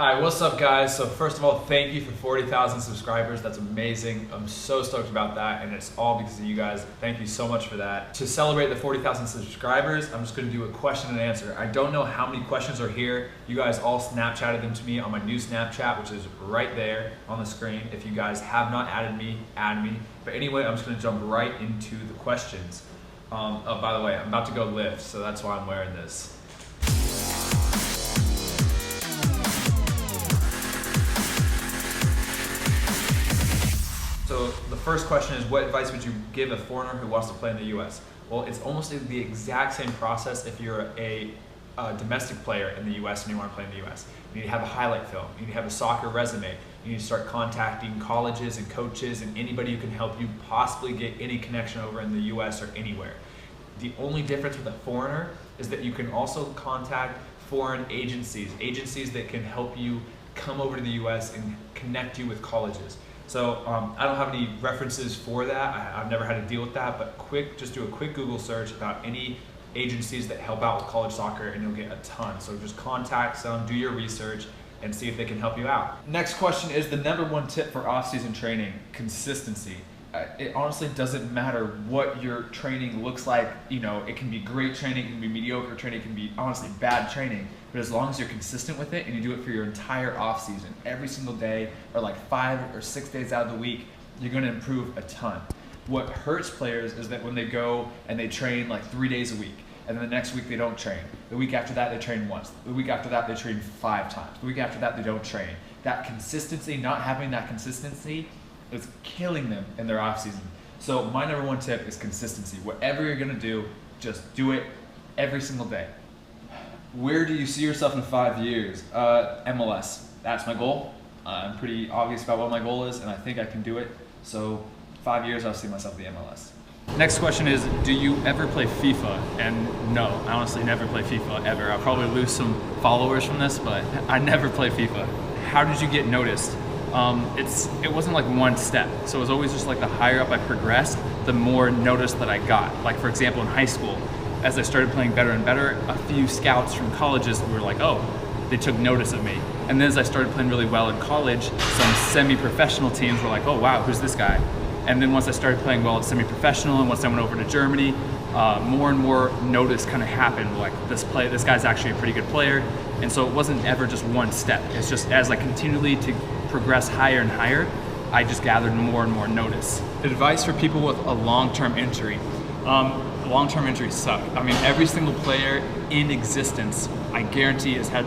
Alright, what's up guys? So first of all, thank you for 40,000 subscribers. That's amazing. I'm so stoked about that, and it's all because of you guys. Thank you so much for that. To celebrate the 40,000 subscribers, I'm just going to do a question and answer. I don't know how many questions are here. You guys all Snapchatted them to me on my new Snapchat, which is right there on the screen. If you guys have not added me, add me. But anyway, I'm just going to jump right into the questions. Oh, by the way, I'm about to go lift, so that's why I'm wearing this. So the first question is, what advice would you give a foreigner who wants to play in the US? Well, it's almost the exact same process if you're a domestic player in the US and you want to play in the US. You need to have a highlight film, you need to have a soccer resume, you need to start contacting colleges and coaches and anybody who can help you possibly get any connection over in the US or anywhere. The only difference with a foreigner is that you can also contact foreign agencies that can help you come over to the US and connect you with colleges. So I don't have any references for that. I've never had to deal with that, but just do a quick Google search about any agencies that help out with college soccer and you'll get a ton. So just contact some, do your research, and see if they can help you out. Next question is the number one tip for off-season training: consistency. It honestly doesn't matter what your training looks like. You know, it can be great training, it can be mediocre training, it can be honestly bad training. But as long as you're consistent with it and you do it for your entire off season, every single day, or like 5 or 6 days out of the week, you're gonna improve a ton. What hurts players is that when they go and they train like 3 days a week, and then the next week they don't train. The week after that they train once. The week after that they train 5 times. The week after that they don't train. That consistency, not having that consistency, is killing them in their off season. So my number one tip is consistency. Whatever you're gonna do, just do it every single day. Where do you see yourself in 5 years? MLS. That's my goal. I'm pretty obvious about what my goal is, and I think I can do it. So 5 years, I'll see myself in the MLS. Next question is, do you ever play FIFA? And no, I honestly never play FIFA ever. I'll probably lose some followers from this, but I never play FIFA. How did you get noticed? It wasn't like one step. So it was always just like the higher up I progressed, the more notice that I got. Like for example, in high school, as I started playing better and better, a few scouts from colleges were like, oh, they took notice of me. And then as I started playing really well in college, some semi-professional teams were like, oh wow, who's this guy? And then once I started playing well at semi-professional, and once I went over to Germany, more and more notice kind of happened. Like this guy's actually a pretty good player. And so it wasn't ever just one step. It's just as I continually to progress higher and higher, I just gathered more and more notice. Advice for people with a long-term injury. Long-term injuries suck. I mean, every single player in existence, I guarantee, has had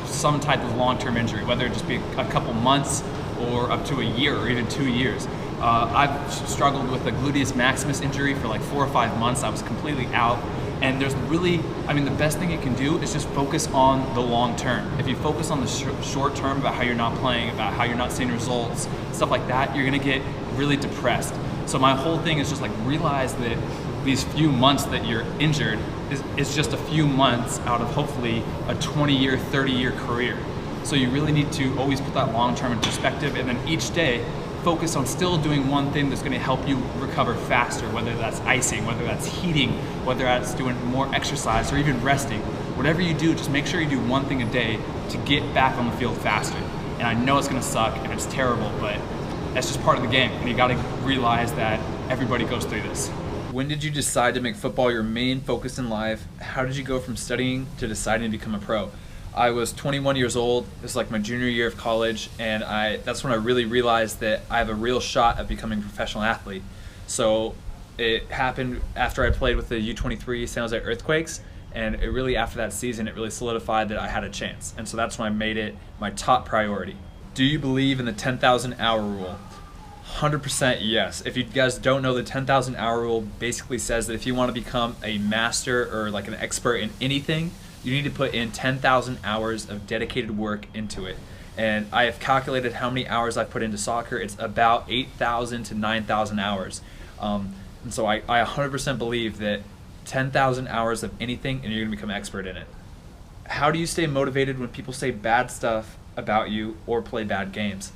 some type of long-term injury, whether it just be a couple months or up to a year or even 2 years. I've struggled with a gluteus maximus injury for like 4 or 5 months. I was completely out. And there's really, I mean, the best thing you can do is just focus on the long term. If you focus on the short term about how you're not playing, about how you're not seeing results, stuff like that, you're gonna get really depressed. So my whole thing is just like realize that these few months that you're injured is just a few months out of hopefully a 20-year, 30-year career. So you really need to always put that long term in perspective, and then each day, focus on still doing one thing that's going to help you recover faster, whether that's icing, whether that's heating, whether that's doing more exercise or even resting. Whatever you do, just make sure you do one thing a day to get back on the field faster. And I know it's going to suck and it's terrible, but that's just part of the game. And you got to realize that everybody goes through this. When did you decide to make football your main focus in life? How did you go from studying to deciding to become a pro? I was 21 years old. It was like my junior year of college, and that's when I really realized that I have a real shot at becoming a professional athlete. So it happened after I played with the U23 San Jose Earthquakes, and it really, after that season, it really solidified that I had a chance. And so that's when I made it my top priority. Do you believe in the 10,000 hour rule? 100% yes. If you guys don't know, the 10,000 hour rule basically says that if you want to become a master or like an expert in anything, you need to put in 10,000 hours of dedicated work into it. And I have calculated how many hours I've put into soccer. It's about 8,000 to 9,000 hours. And so I 100% believe that 10,000 hours of anything and you're gonna become an expert in it. How do you stay motivated when people say bad stuff about you or play bad games?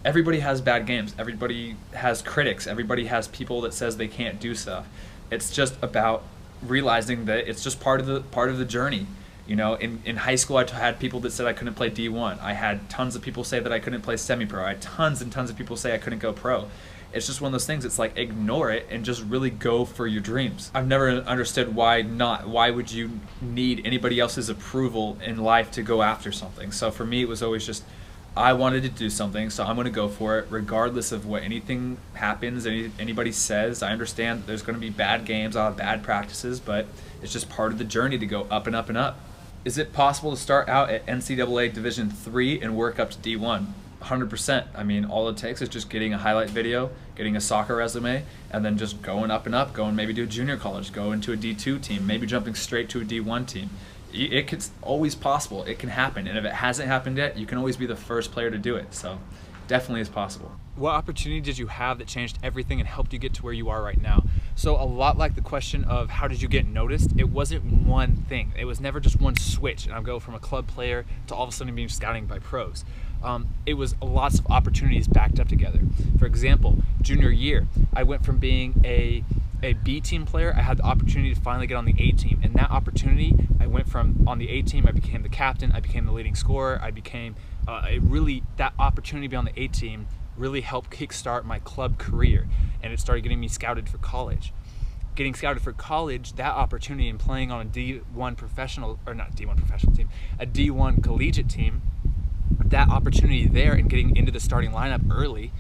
Everybody has bad games. Everybody has critics. Everybody has people that says they can't do stuff. It's just about realizing that it's just part of the journey. You know, in high school, I had people that said I couldn't play D1. I had tons of people say that I couldn't play semi-pro. I had tons and tons of people say I couldn't go pro. It's just one of those things. It's like, ignore it and just really go for your dreams. I've never understood why not. Why would you need anybody else's approval in life to go after something? So for me, it was always just, I wanted to do something, so I'm going to go for it regardless of what anything happens, anybody says. I understand that there's going to be bad games, I'll have bad practices, but it's just part of the journey to go up and up and up. Is it possible to start out at NCAA Division III and work up to D1? 100%. I mean, all it takes is just getting a highlight video, getting a soccer resume, and then just going up and up, going maybe to a junior college, go into a D2 team, maybe jumping straight to a D1 team. It's always possible. It can happen. And if it hasn't happened yet, you can always be the first player to do it. So definitely is possible. What opportunity did you have that changed everything and helped you get to where you are right now? So a lot like the question of how did you get noticed, it wasn't one thing. It was never just one switch and I'll go from a club player to all of a sudden being scouting by pros. It was lots of opportunities backed up together. For example, junior year, I went from being a B team player. I had the opportunity to finally get on the A team, and that opportunity, I went from on the A team, I became the captain, I became the leading scorer, I became that opportunity to be on the A team really helped kickstart my club career, and it started getting me scouted for college. Getting scouted for college, that opportunity and playing on a D1 professional, or not D1 professional team, a D1 collegiate team, that opportunity there and getting into the starting lineup early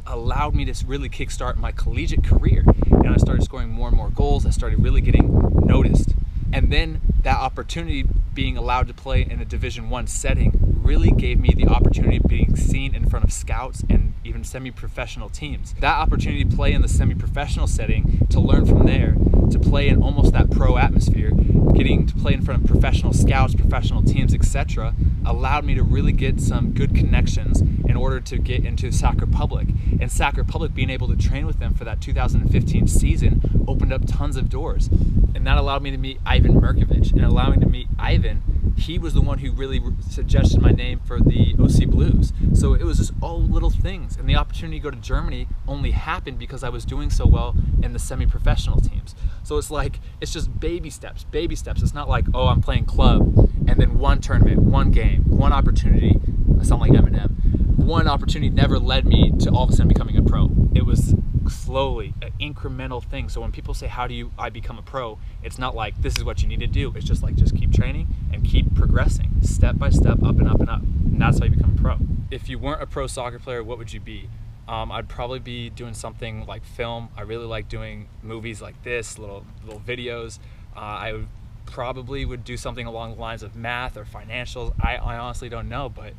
allowed me to really kickstart my collegiate career. And I started scoring more and more goals. I started really getting noticed. And then that opportunity, being allowed to play in a Division I setting, really gave me the opportunity of being seen in front of scouts and even semi-professional teams. That opportunity to play in the semi-professional setting, to learn from there, to play in almost that pro atmosphere, getting to play in front of professional scouts, professional teams, etc., allowed me to really get some good connections in order to get into Sac Republic. And Sac Republic, being able to train with them for that 2015 season, opened up tons of doors. And that allowed me to meet Ivan Merkovich. And allowing to meet Ivan, he was the one who really suggested my name for the OC Blues. So it was just all little things. And the opportunity to go to Germany only happened because I was doing so well in the semi-professional teams. So it's like, it's just baby steps, baby steps. It's not like, oh, I'm playing club and then one tournament, one game, one opportunity. I sound like Eminem. One opportunity never led me to all of a sudden becoming a pro. It was slowly, an incremental thing. So when people say, how do I become a pro? It's not like, this is what you need to do. It's just like, just keep training and keep progressing, step by step, up and up and up. And that's how you become a pro. If you weren't a pro soccer player, what would you be? I'd probably be doing something like film. I really like doing movies like this, little videos. I probably would do something along the lines of math or financials. I honestly don't know, but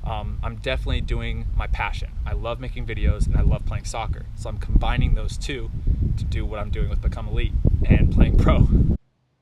I'm definitely doing my passion. I love making videos and I love playing soccer. So I'm combining those two to do what I'm doing with Become Elite and playing pro.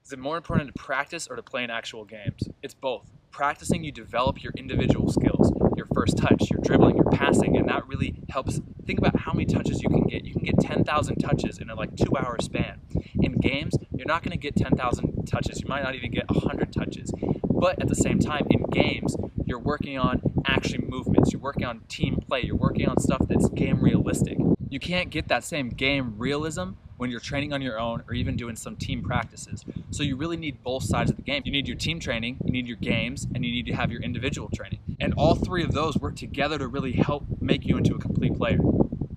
Is it more important to practice or to play in actual games? It's both. Practicing, you develop your individual skills, your first touch, your dribbling, your passing, and that really helps. Think about how many touches you can get. You can get 10,000 touches in a 2-hour span. In games, you're not going to get 10,000 touches. You might not even get 100 touches. But at the same time, in games, you're working on action movements, you're working on team play, you're working on stuff that's game realistic. You can't get that same game realism when you're training on your own or even doing some team practices. So you really need both sides of the game. You need your team training, you need your games, and you need to have your individual training. And all three of those work together to really help make you into a complete player.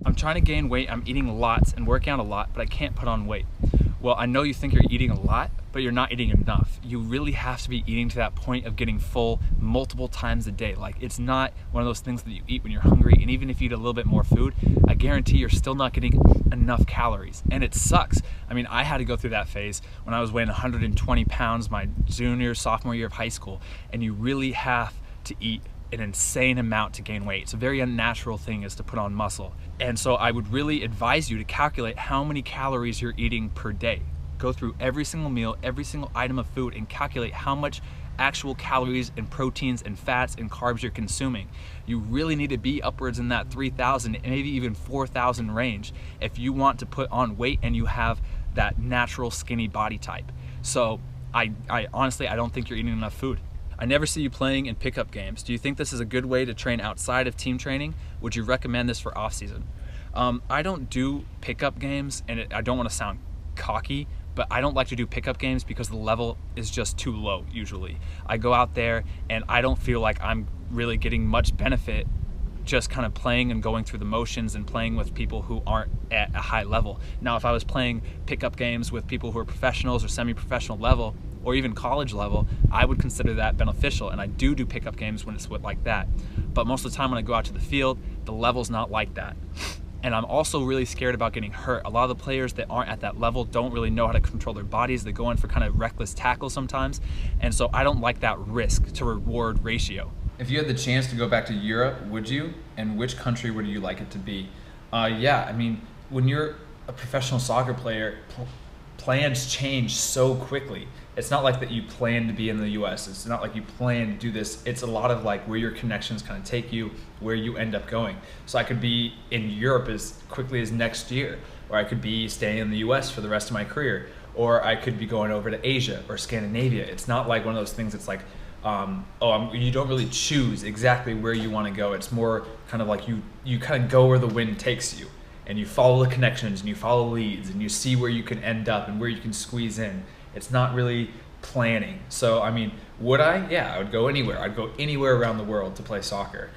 I'm trying to gain weight, I'm eating lots and working out a lot, but I can't put on weight. Well, I know you think you're eating a lot, but you're not eating enough. You really have to be eating to that point of getting full multiple times a day. Like, it's not one of those things that you eat when you're hungry, and even if you eat a little bit more food, I guarantee you're still not getting enough calories, and it sucks. I mean, I had to go through that phase when I was weighing 120 pounds my junior, sophomore year of high school, and you really have to eat an insane amount to gain weight. It's a very unnatural thing is to put on muscle. And so I would really advise you to calculate how many calories you're eating per day. Go through every single meal, every single item of food, and calculate how much actual calories and proteins and fats and carbs you're consuming. You really need to be upwards in that 3,000, maybe even 4,000 range if you want to put on weight and you have that natural skinny body type. So I honestly, I don't think you're eating enough food. I never see you playing in pickup games. Do you think this is a good way to train outside of team training? Would you recommend this for off season? I don't do pickup games, and I don't want to sound cocky, but I don't like to do pickup games because the level is just too low usually. I go out there and I don't feel like I'm really getting much benefit just kind of playing and going through the motions and playing with people who aren't at a high level. Now, if I was playing pickup games with people who are professionals or semi-professional level, or even college level, I would consider that beneficial, and I do pickup games when it's like that. But most of the time when I go out to the field, the level's not like that. And I'm also really scared about getting hurt. A lot of the players that aren't at that level don't really know how to control their bodies. They go in for kind of reckless tackles sometimes, and so I don't like that risk to reward ratio. If you had the chance to go back to Europe, would you? And which country would you like it to be? Yeah, I mean, when you're a professional soccer player, plans change so quickly. It's not like that you plan to be in the US. It's not like you plan to do this. It's a lot of like where your connections kind of take you, where you end up going. So I could be in Europe as quickly as next year, or I could be staying in the US for the rest of my career, or I could be going over to Asia or Scandinavia. It's not like one of those things that's like, you don't really choose exactly where you want to go. It's more kind of like you kind of go where the wind takes you, and you follow the connections and you follow leads and you see where you can end up and where you can squeeze in. It's not really planning. So I mean, would I? Yeah, I would go anywhere. I'd go anywhere around the world to play soccer.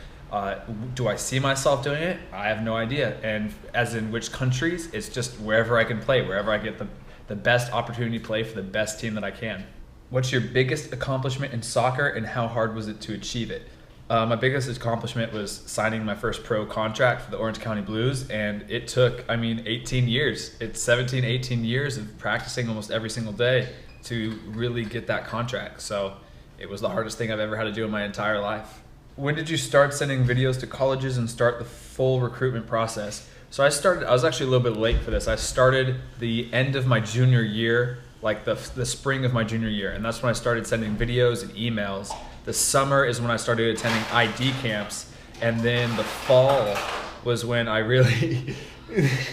Do I see myself doing it? I have no idea. And as in which countries, it's just wherever I can play, wherever I get the best opportunity to play for the best team that I can. What's your biggest accomplishment in soccer, and how hard was it to achieve it? My biggest accomplishment was signing my first pro contract for the Orange County Blues, and it took, 18 years. It's 17, 18 years of practicing almost every single day to really get that contract. So it was the hardest thing I've ever had to do in my entire life. When did you start sending videos to colleges and start the full recruitment process? So I was actually a little bit late for this. I started the end of my junior year, like the spring of my junior year, and that's when I started sending videos and emails. The summer is when I started attending ID camps, and then the fall was when I really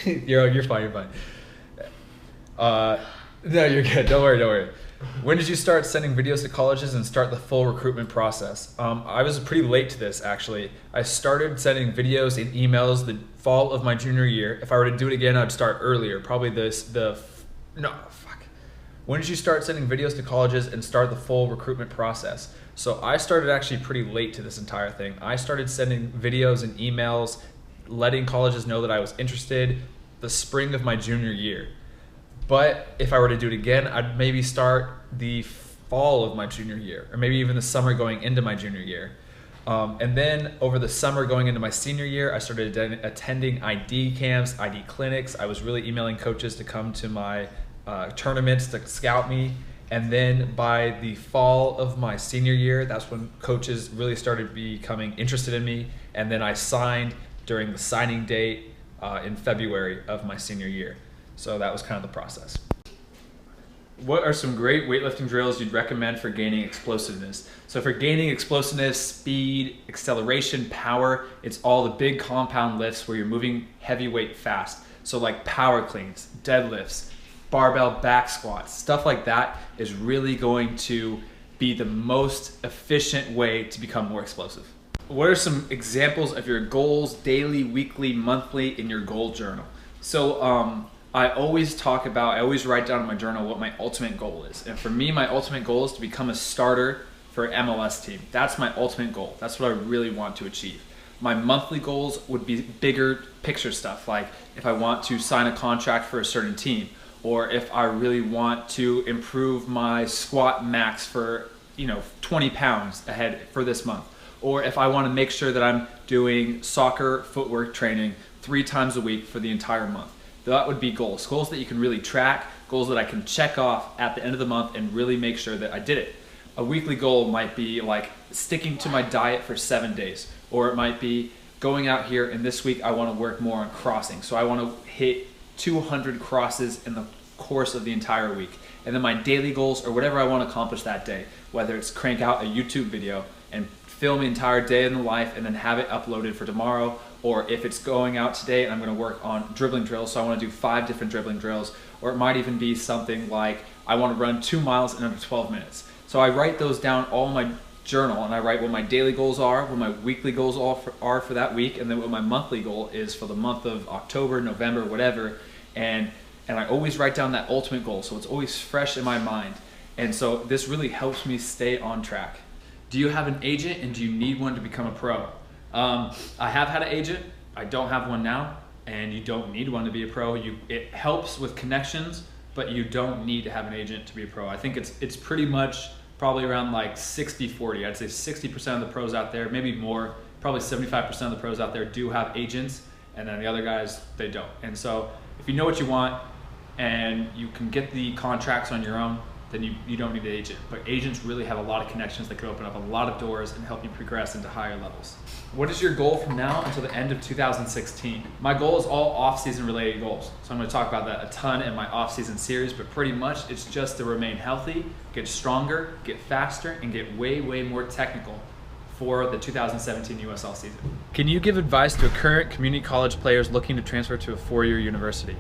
you're fine. No, you're good. Don't worry. When did you start sending videos to colleges and start the full recruitment process? I was pretty late to this, actually. I started sending videos and emails the fall of my junior year. If I were to do it again, I'd start earlier, probably When did you start sending videos to colleges and start the full recruitment process? So I started actually pretty late to this entire thing. I started sending videos and emails, letting colleges know that I was interested the spring of my junior year. But if I were to do it again, I'd maybe start the fall of my junior year, or maybe even the summer going into my junior year. And then over the summer going into my senior year, I started attending ID camps, ID clinics. I was really emailing coaches to come to my tournaments to scout me. And then by the fall of my senior year, that's when coaches really started becoming interested in me. And then I signed during the signing date in February of my senior year. So that was kind of the process. What are some great weightlifting drills you'd recommend for gaining explosiveness? So for gaining explosiveness, speed, acceleration, power, it's all the big compound lifts where you're moving heavy weight fast. So like power cleans, deadlifts, barbell back squats, stuff like that is really going to be the most efficient way to become more explosive. What are some examples of your goals, daily, weekly, monthly, in your goal journal? So I always write down in my journal what my ultimate goal is. And for me, my ultimate goal is to become a starter for an MLS team. That's my ultimate goal. That's what I really want to achieve. My monthly goals would be bigger picture stuff, like if I want to sign a contract for a certain team, or if I really want to improve my squat max for 20 pounds ahead for this month, or if I want to make sure that I'm doing soccer footwork training 3 times a week for the entire month. That would be goals that you can really track, goals that I can check off at the end of the month and really make sure that I did it. A weekly goal might be like sticking to my diet for 7 days, or it might be going out here and this week I want to work more on crossing. So I want to hit 200 crosses in the course of the entire week. And then my daily goals, or whatever I want to accomplish that day, whether it's crank out a YouTube video and film the entire day in the life and then have it uploaded for tomorrow, or if it's going out today and I'm going to work on dribbling drills, so I want to do 5 different dribbling drills, or it might even be something like I want to run 2 miles in under 12 minutes. So I write those down all in my journal, and I write what my daily goals are, what my weekly goals are for that week, and then what my monthly goal is for the month of October, November, whatever. And and I always write down that ultimate goal, so it's always fresh in my mind. And so this really helps me stay on track. Do you have an agent, and do you need one to become a pro? I have had an agent. I don't have one now, and you don't need one to be a pro. It helps with connections, but you don't need to have an agent to be a pro. I think it's pretty much probably around like 60-40. I'd say 60% of the pros out there, maybe more, probably 75% of the pros out there do have agents, and then the other guys, they don't. And so if you know what you want and you can get the contracts on your own, then you don't need an agent. But agents really have a lot of connections that could open up a lot of doors and help you progress into higher levels. What is your goal from now until the end of 2016? My goal is all off-season related goals. So I'm gonna talk about that a ton in my off-season series, but pretty much it's just to remain healthy, get stronger, get faster, and get way, way more technical for the 2017 USL season. Can you give advice to current community college players looking to transfer to a four-year university?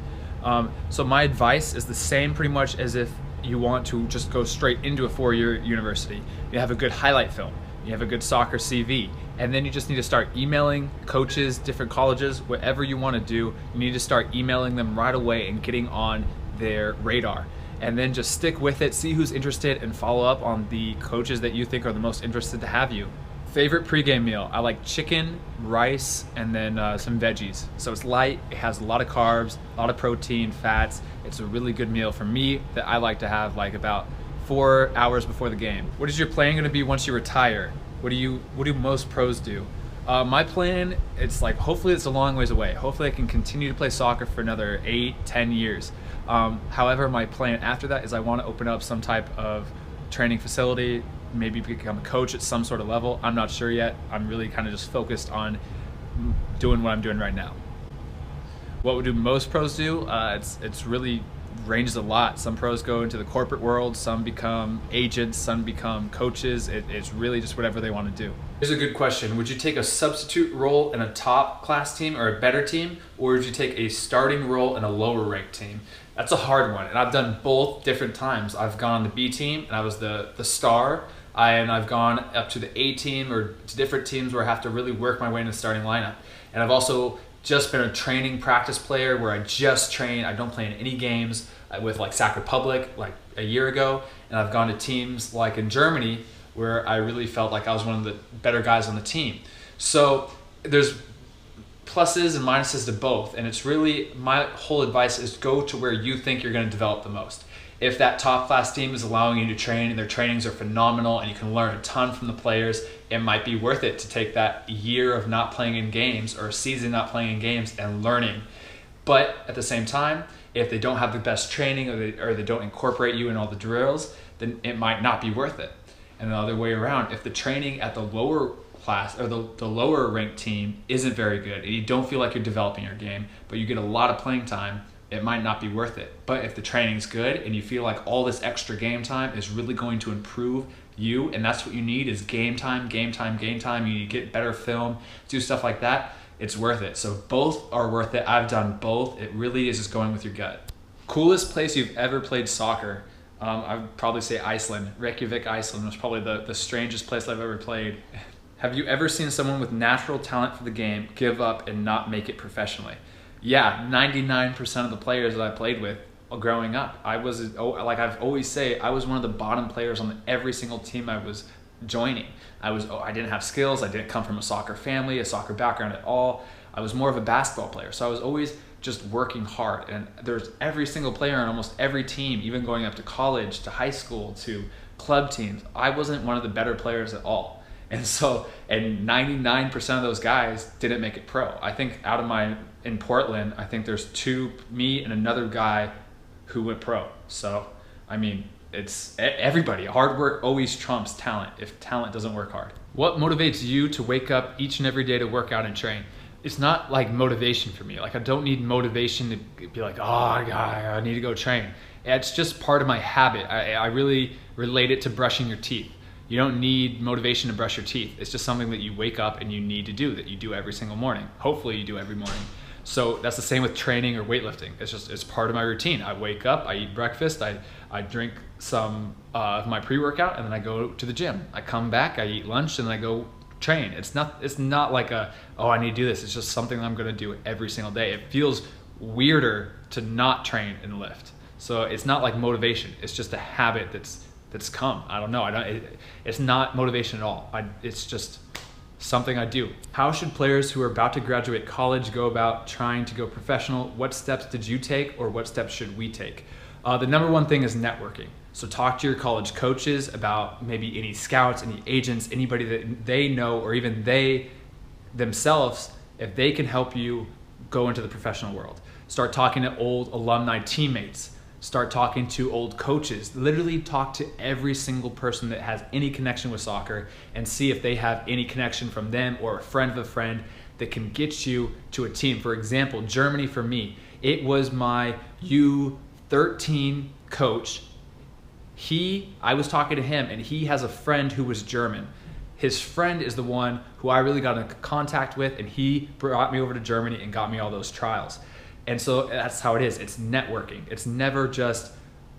So my advice is the same pretty much as if you want to just go straight into a four-year university. You have a good highlight film, you have a good soccer CV, and then you just need to start emailing coaches, different colleges, whatever you want to do, you need to start emailing them right away and getting on their radar. And then just stick with it, see who's interested, and follow up on the coaches that you think are the most interested to have you. Favorite pregame meal? I like chicken, rice, and then some veggies. So it's light, it has a lot of carbs, a lot of protein, fats. It's a really good meal for me that I like to have like about 4 hours before the game. What is your plan gonna be once you retire? What do most pros do? My plan, it's like, hopefully it's a long ways away. Hopefully I can continue to play soccer for another 8-10 years. However, my plan after that is I wanna open up some type of training facility, maybe become a coach at some sort of level. I'm not sure yet. I'm really kind of just focused on doing what I'm doing right now. What do most pros do? It's really ranges a lot. Some pros go into the corporate world, some become agents, some become coaches. It's really just whatever they want to do. Here's a good question. Would you take a substitute role in a top class team or a better team, or would you take a starting role in a lower ranked team? That's a hard one, and I've done both different times. I've gone on the B team and I was the star, and I've gone up to the A team or to different teams where I have to really work my way in the starting lineup. And I've also just been a training practice player where I just train. I don't play in any games with like Sac Republic like a year ago. And I've gone to teams like in Germany where I really felt like I was one of the better guys on the team. So there's pluses and minuses to both. And it's really, my whole advice is go to where you think you're gonna develop the most. If that top class team is allowing you to train and their trainings are phenomenal and you can learn a ton from the players, it might be worth it to take that year of not playing in games or a season not playing in games and learning. But at the same time, if they don't have the best training or they don't incorporate you in all the drills, then it might not be worth it. And the other way around, if the training at the lower class or the lower ranked team isn't very good and you don't feel like you're developing your game, but you get a lot of playing time, it might not be worth it. But if the training's good and you feel like all this extra game time is really going to improve you, and that's what you need is game time, game time, game time. You need to get better film, do stuff like that. It's worth it. So both are worth it. I've done both. It really is just going with your gut. Coolest place you've ever played soccer? I would probably say Iceland. Reykjavik, Iceland was probably the strangest place I've ever played. Have you ever seen someone with natural talent for the game give up and not make it professionally? Yeah, 99% of the players that I played with growing up, I was, like I've always say, I was one of the bottom players on every single team I was joining. I didn't have skills. I didn't come from a soccer family, a soccer background at all. I was more of a basketball player. So I was always just working hard. And there's every single player on almost every team, even going up to college, to high school, to club teams. I wasn't one of the better players at all. And so, and 99% of those guys didn't make it pro. I think in Portland, I think there's me and another guy who went pro. So, I mean, it's everybody. Hard work always trumps talent if talent doesn't work hard. What motivates you to wake up each and every day to work out and train? It's not like motivation for me. Like I don't need motivation to be like, oh, I need to go train. It's just part of my habit. I really relate it to brushing your teeth. You don't need motivation to brush your teeth. It's just something that you wake up and you need to do, that you do every single morning. Hopefully you do every morning. So that's the same with training or weightlifting. It's part of my routine. I wake up, I eat breakfast, I drink some of my pre-workout, and then I go to the gym. I come back, I eat lunch, and then I go train. It's not like oh, I need to do this. It's just something I'm gonna do every single day. It feels weirder to not train and lift. So it's not like motivation. It's just a habit that's come. I don't know. It's not motivation at all. It's just something I do. How should players who are about to graduate college go about trying to go professional? What steps did you take, or what steps should we take? The number one thing is networking. So talk to your college coaches about maybe any scouts, any agents, anybody that they know, or even they themselves, if they can help you go into the professional world. Start talking to old alumni teammates. Start talking to old coaches. Literally talk to every single person that has any connection with soccer and see if they have any connection from them or a friend of a friend that can get you to a team. For example, Germany for me, it was my U13 coach. I was talking to him, and he has a friend who was German. His friend is the one who I really got in contact with, and he brought me over to Germany and got me all those trials. And so that's how it is. It's networking. It's never just,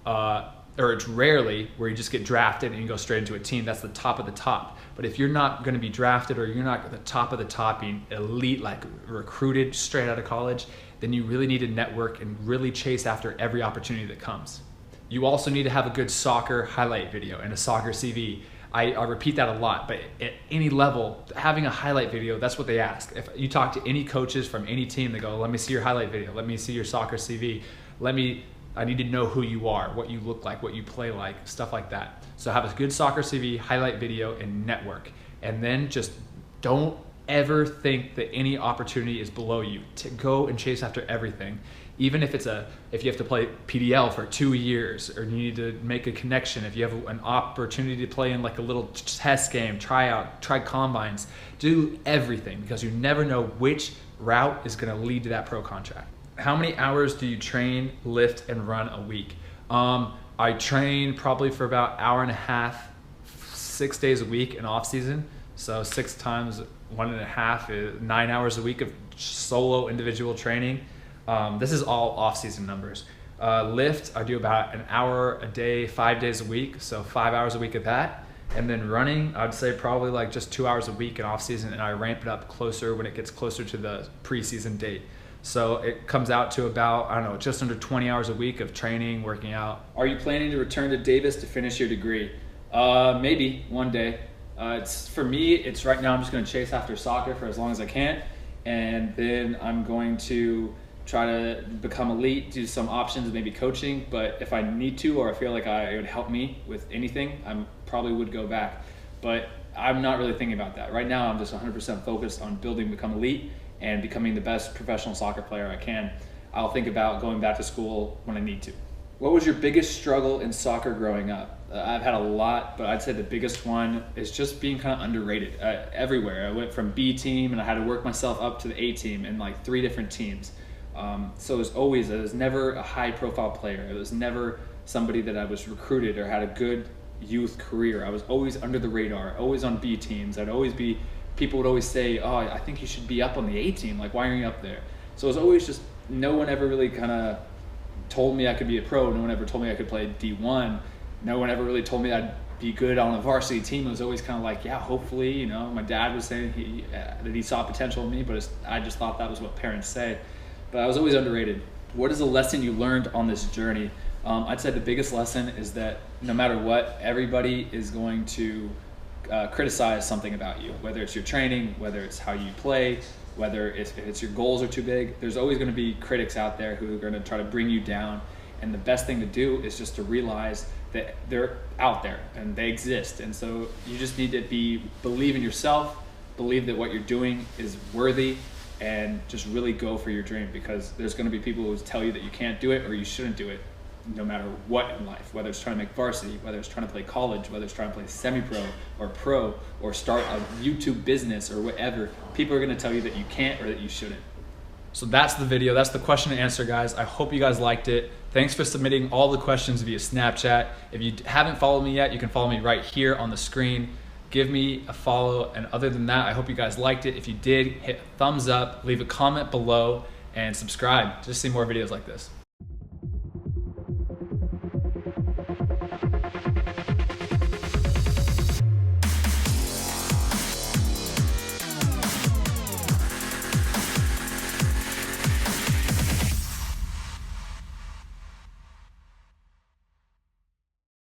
or it's rarely where you just get drafted and you go straight into a team. That's the top of the top. But if you're not going to be drafted, or you're not at the top of the top, being elite, like recruited straight out of college, then you really need to network and really chase after every opportunity that comes. You also need to have a good soccer highlight video and a soccer CV. I repeat that a lot, but at any level, having a highlight video, that's what they ask. If you talk to any coaches from any team, they go, let me see your highlight video, let me see your soccer CV, I need to know who you are, what you look like, what you play like, stuff like that. So have a good soccer CV, highlight video, and network. And then just don't ever think that any opportunity is below you. To go and chase after everything. Even if if you have to play PDL for 2 years, or you need to make a connection, if you have an opportunity to play in like a little test game, try combines, do everything, because you never know which route is going to lead to that pro contract. How many hours do you train, lift, and run a week? I train probably for about an hour and a half, 6 days a week in off season. So 6 times 1.5 is 9 hours a week of solo individual training. This is all off-season numbers. Lift, I do about an hour a day, 5 days a week, so 5 hours a week of that. And then running, I'd say probably like just 2 hours a week in off-season, and I ramp it up closer when it gets closer to the preseason date. So it comes out to about, I don't know, just under 20 hours a week of training, working out. Are you planning to return to Davis to finish your degree? Maybe one day. For me, it's right now I'm just going to chase after soccer for as long as I can, and then I'm going to try to become elite, do some options, maybe coaching. But if I need to, or I feel like it would help me with anything, I probably would go back. But I'm not really thinking about that. Right now, I'm just 100% focused on become elite and becoming the best professional soccer player I can. I'll think about going back to school when I need to. What was your biggest struggle in soccer growing up? I've had a lot, but I'd say the biggest one is just being kind of underrated everywhere. I went from B team, and I had to work myself up to the A team in like 3 different teams. So it was never a high profile player. It was never somebody that I was recruited or had a good youth career. I was always under the radar, always on B teams. People would always say, oh, I think you should be up on the A team. Like, why are you up there? So it was always just, no one ever really kind of told me I could be a pro. No one ever told me I could play D1. No one ever really told me I'd be good on a varsity team. It was always kind of like, yeah, hopefully, you know. My dad was saying that he saw potential in me, but I just thought that was what parents say. But I was always underrated. What is a lesson you learned on this journey? I'd say the biggest lesson is that no matter what, everybody is going to criticize something about you, whether it's your training, whether it's how you play, whether it's your goals are too big. There's always going to be critics out there who are going to try to bring you down. And the best thing to do is just to realize that they're out there and they exist. And so you just need to believe in yourself, believe that what you're doing is worthy, and just really go for your dream, because there's going to be people who tell you that you can't do it or you shouldn't do it, no matter what in life, whether it's trying to make varsity, whether it's trying to play college, whether it's trying to play semi-pro or pro, or start a YouTube business or whatever. People are going to tell you that you can't or that you shouldn't. So that's the video. That's the question and answer, guys. I hope you guys liked it. Thanks for submitting all the questions via Snapchat. If you haven't followed me yet, you can follow me right here on the screen. Give me a follow, and other than that, I hope you guys liked it. If you did, hit thumbs up, leave a comment below, and subscribe to see more videos like this.